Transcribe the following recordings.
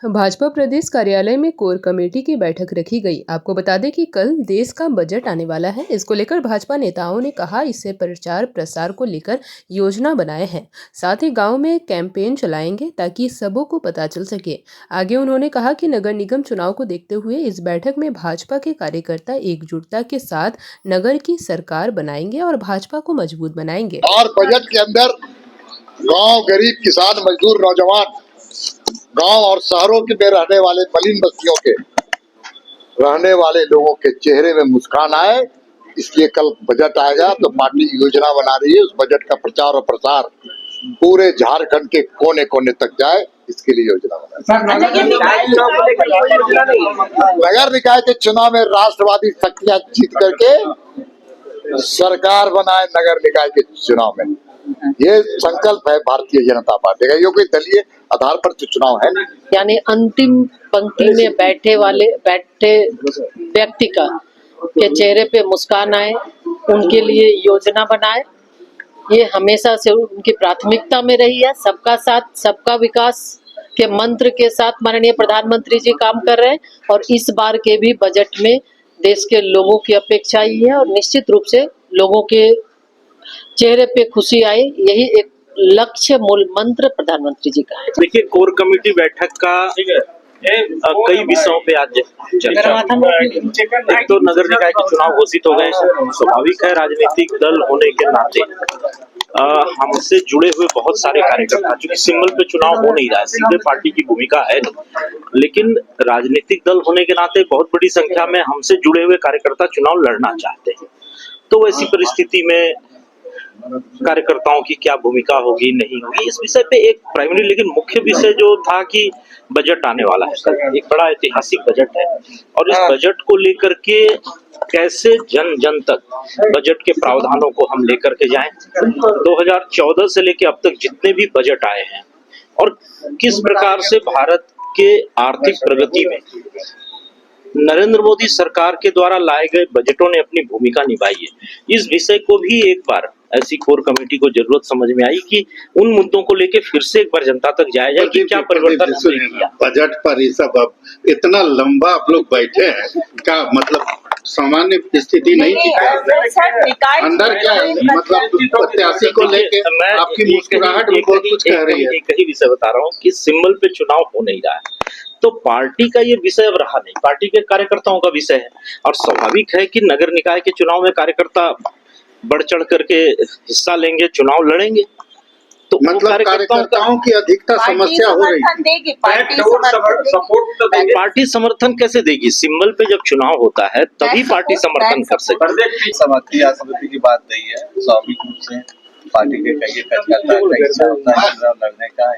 भाजपा प्रदेश कार्यालय में core committee की बैठक रखी गई। आपको बता दें कि कल देश का बजट आने वाला है। इसको लेकर भाजपा नेताओं ने कहा इससे प्रचार प्रसार को लेकर योजना बनाए हैं। साथ ही गांव में कैंपेन चलाएंगे ताकि सबों को पता चल सके। आगे उन्होंने कहा कि नगर निगम चुनाव को देखते हुए इस बैठक में भाजपा के कार्यकर्ता एकजुटता के साथ नगर की सरकार बनाएंगे और भाजपा को मजबूत बनाएंगे। और बजट के अंदर गाँव, गरीब, किसान, मजदूर, नौजवान, गांव और शहरों में रहने वाले मलिन बस्तियों के रहने वाले लोगों के चेहरे में मुस्कान आए, इसलिए कल बजट आएगा तो पार्टी योजना बना रही है। उस बजट का प्रचार और प्रसार पूरे झारखंड के कोने कोने तक जाए, इसके लिए योजना बना। नगर निकाय के चुनाव में राष्ट्रवादी शक्तियां जीत करके सरकार बनाए। नगर निकाय के चुनाव में ये संकल्प है भारतीय जनता पार्टी का। ये कोई दलीय आधार पर तो चुनाव है नहीं। यानी अंतिम पंक्ति में बैठे व्यक्ति का के चेहरे पे मुस्कान आए, उनके लिए योजना बनाए। ये हमेशा से उनकी प्राथमिकता में रही है। सबका साथ सबका विकास के मंत्र के साथ माननीय प्रधानमंत्री जी काम कर रहे हैं और इस बार के भी बजट में देश के लोगों की अपेक्षा ही है और निश्चित रूप से लोगों के चेहरे पे खुशी आए, यही एक लक्ष्य मूल मंत्र प्रधानमंत्री जी का है। देखिए, कोर कमेटी बैठक का कई विषयों पे आज चर्चा। एक तो नगर निकाय के चुनाव घोषित हो गए। स्वाभाविक है, राजनीतिक दल होने के नाते हमसे जुड़े हुए बहुत सारे कार्यकर्ता, चूंकि सिंबल पे चुनाव हो नहीं रहा है, सीधे पार्टी की भूमिका है, लेकिन राजनीतिक दल होने के नाते बहुत बड़ी संख्या में हमसे जुड़े हुए कार्यकर्ता चुनाव लड़ना चाहते हैं। तो ऐसी परिस्थिति में कार्यकर्ताओं की क्या भूमिका होगी, नहीं होगी, इस विषय पे एक प्राइमरी लेकिन मुख्य विषय जो था कि बजट आने वाला है, एक बड़ा ऐतिहासिक बजट है और इस बजट को लेकर के कैसे जन जन तक बजट के प्रावधानों को हम लेकर के जाएं। 2014 से लेकर अब तक जितने भी बजट आए हैं और किस प्रकार से भारत के आर्थिक प्रगति में नरेंद्र मोदी सरकार के द्वारा लाए गए बजटों ने अपनी भूमिका निभाई है, इस विषय को भी एक बार ऐसी कोर कमेटी को जरूरत समझ में आई कि उन मुद्दों को लेके फिर से एक बार जनता तक जाया जाए कि क्या परिवर्तन किया बजट पर। ये सब अब इतना लंबा आप लोग बैठे हैं, क्या मतलब सामान्य स्थिति नहीं थी अंदर? क्या मतलब प्रत्याशी को लेके आपकी मुस्कुराहट भी बहुत कुछ कह रही है। एक ही विषय बता रहा हूँ कि सिंबल पे चुनाव हो नहीं रहा है, तो पार्टी का ये विषय अब रहा नहीं, पार्टी के कार्यकर्ताओं का विषय है और स्वाभाविक है कि नगर निकाय के चुनाव में कार्यकर्ता बढ़ चढ़ करके हिस्सा लेंगे, चुनाव लड़ेंगे। तो मतलब कार्यकर्ताओं की अधिकता समस्या हो रही है। पार्टी समर्थन कैसे देगी? सिंबल पे जब चुनाव होता है तभी पार्टी समर्थन कर सकती है। समिति की बात नहीं है, स्वाभाविक रूप से पार्टी के कई कार्यकर्ता का इच्छा होता है चुनाव लड़ने का।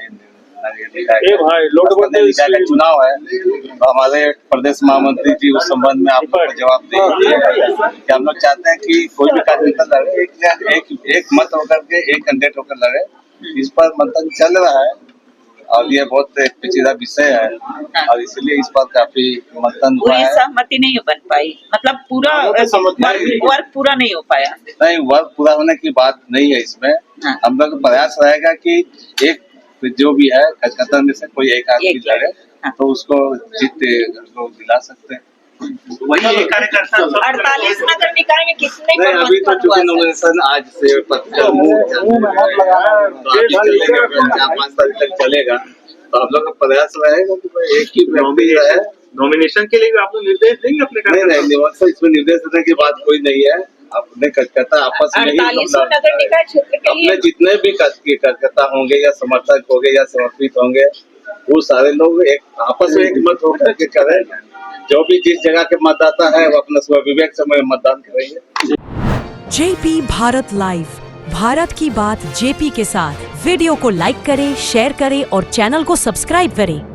चुनाव है तो हमारे प्रदेश महामंत्री जी उस संबंध में आप लोग जवाब देंगे कि हम लोग चाहते हैं कि कोई भी कार्यकर्ता लड़े, एक मत होकर के, एक कैंडिडेट होकर लड़े। इस पर मंथन चल रहा है और ये बहुत पेचीदा विषय है और इसलिए इस पर काफी मंथन हुआ है। सहमति नहीं बन पाई, मतलब पूरा वर्क पूरा नहीं हो पाया। नहीं, वर्क पूरा होने की बात नहीं है इसमें। हम लोग का प्रयास रहेगा कि एक जो भी है कार्यकर्ता में से कोई एक आदमी लड़े तो उसको जीत लोग दिला सकते हैं। वही एक कार्यकर्ता 48 नगर निकाय में कितने को अभी तो चूंकि नॉमिनेशन आज से 4-5 तारीख तक चलेगा, तो हम लोग का प्रयास रहेगा कि एक ही व्यक्ति है। नॉमिनेशन के लिए भी आप लोग निर्देश देंगे अपने? नहीं, इसमें निर्देश देने की बात कोई नहीं है। अपने कार्यकर्ता आपस में ही अपने जितने भी कार्यकर्ता होंगे या समर्थक होंगे या समर्पित होंगे, वो सारे लोग एक आपस में एक मत होकर के करें। जो भी जिस जगह के मतदाता है वो अपना स्व विवेक से मतदान करेंगे। जेपी भारत लाइव, भारत की बात जेपी के साथ। वीडियो को लाइक करें, शेयर करें और चैनल को सब्सक्राइब करें।